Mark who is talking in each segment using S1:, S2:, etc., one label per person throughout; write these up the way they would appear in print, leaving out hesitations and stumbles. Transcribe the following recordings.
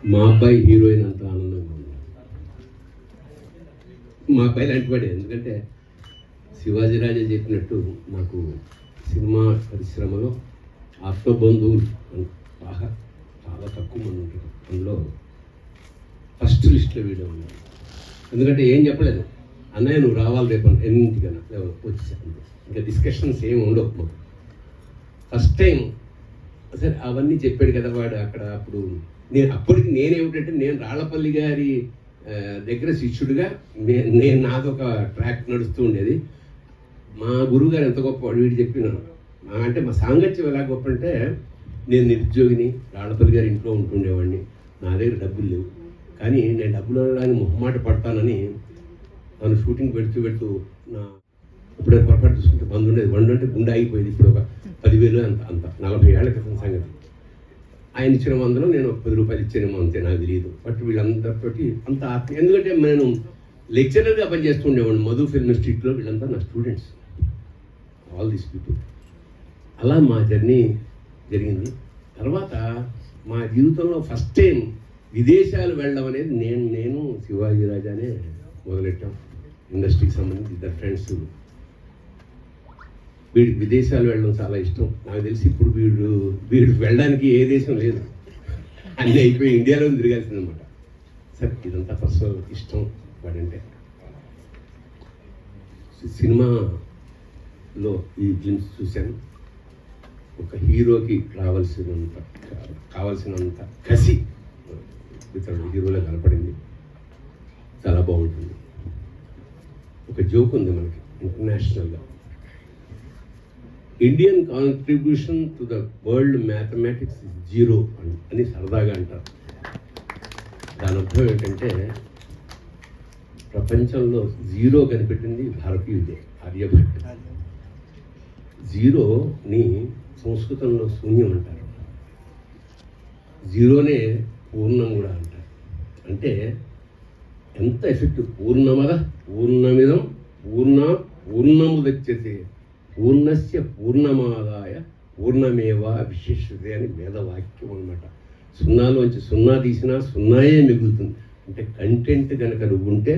S1: మా అబ్బాయి హీరోయిన్ అంత ఆనందంగా ఉంది. మా అబ్బాయి లాంటి వాడే. ఎందుకంటే శివాజీరాజే చెప్పినట్టు నాకు సినిమా పరిశ్రమలో ఆత్మబంధువులు బాగా చాలా తక్కువ మంది ఉంటారు. అందులో ఫస్ట్ లిస్ట్లో వీడియో ఉన్నాడు. ఎందుకంటే ఏం చెప్పలేదు, అన్నయ్య నువ్వు రావాలి రేపు ఎన్నింటికన్నా వచ్చేసాను. ఇంకా డిస్కషన్స్ ఏమి ఉండవు మాకు. ఫస్ట్ టైం సరే అవన్నీ చెప్పాడు కదా వాడు అక్కడ. అప్పుడు అప్పటికి నేనేమిటంటే నేను రాళ్లపల్లి గారి దగ్గర శిష్యుడిగా నేను నాదొక ట్రాక్ నడుస్తూ ఉండేది. మా గురువు గారు ఎంత గొప్ప వీడు చెప్పినాను అంటే మా సాంగత్యం ఎలా గొప్ప అంటే, నేను నిరుద్యోగిని, రాళ్లపల్లి గారి ఇంట్లో ఉంటుండేవాడిని, నా దగ్గర డబ్బులు లేవు, కానీ నేను డబ్బులు అడగడానికి మొహమాట పడతానని తను షూటింగ్ పెడుతూ నా ఇప్పుడే పొరపాటు చూసుకుంటే బంద్ ఉండేది. బండి అంటే గుండె ఆగిపోయేది. ఇప్పుడు ఒక 10,000 అంత 40 ఏళ్ల క్రితం సంగతి. ఆయన ఇచ్చిన 100లో నేను 10 రూపాయలు ఇచ్చానేమో అంతే, నాకు తెలియదు. బట్ వీళ్ళందరితోటి అంత ఎందుకంటే నేను లెక్చరర్గా పనిచేస్తుండేవాడిని మధు ఫిల్మ్ ఇన్స్టిట్యూట్లో. వీళ్ళంతా నా స్టూడెంట్స్, ఆల్ దీస్ పీపుల్. అలా మా జర్నీ జరిగింది. తర్వాత మా జీవితంలో ఫస్ట్ టైం విదేశాలు వెళ్ళడం అనేది నేను శివాజీ రాజానే మొదలెట్టాం. ఇండస్ట్రీకి సంబంధించి 2 ఫ్రెండ్స్. వీడికి విదేశాలు వెళ్ళడం చాలా ఇష్టం. నాకు తెలిసి ఇప్పుడు వీడు వెళ్ళడానికి ఏ దేశం లేదు, అన్నీ అయిపోయి ఇండియాలో తిరగాల్సిందనమాట. సరే ఇదంతా పర్సనల్ ఇష్టం వాడంటే. సినిమాలో ఈ ఫిల్మ్స్ చూశాను. ఒక హీరోకి కావాల్సినంత కసి ఇతడు హీరోలో కనపడింది. చాలా బాగుంటుంది. ఒక జోక్ ఉంది మనకి ఇంటర్నేషనల్గా, Indian contribution to the world mathematics is 0 అని సరదాగా అంటారు. దాని అర్థం ఏంటంటే ప్రపంచంలో 0 కనిపెట్టింది భారతీయుడే, ఆర్యభట్. 0ని సంస్కృతంలో శూన్యం అంటారు, 0నే పూర్ణం కూడా అంటారు. అంటే ఎంత ఎఫెక్టివ్. పూర్ణమద పూర్ణమిదం పూర్ణముదచ్యతే పూర్ణస్య పూర్ణమాదాయ పూర్ణమేవా విశేషతే అని వేదవాక్యం అన్నమాట. 0లోంచి 0 తీసినా 0యే మిగులుతుంది. అంటే కంటెంట్ కనుక నువ్వు ఉంటే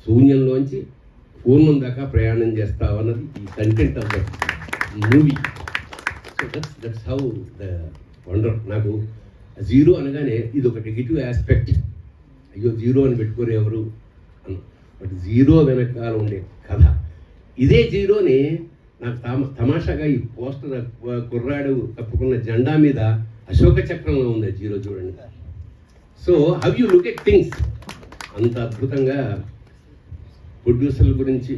S1: శూన్యంలోంచి పూర్ణం దాకా ప్రయాణం చేస్తావు అన్నది ఈ content of the movie. So that's how the wonder. నాకు 0 అనగానే ఇది ఒక నెగిటివ్ ఆస్పెక్ట్, అయ్యో 0 అని పెట్టుకోరు ఎవరు అన్న. బట్ 0 వెనకాల ఉండే కథ ఇదే. 0ని నాకు తమాషాగా ఈ పోస్టర్ కుర్రాడు తప్పుకున్న జెండా మీద అశోక చక్రంలో ఉంది 0 చూడండి. So how you look at things. అంత అద్భుతంగా ప్రొడ్యూసర్ల గురించి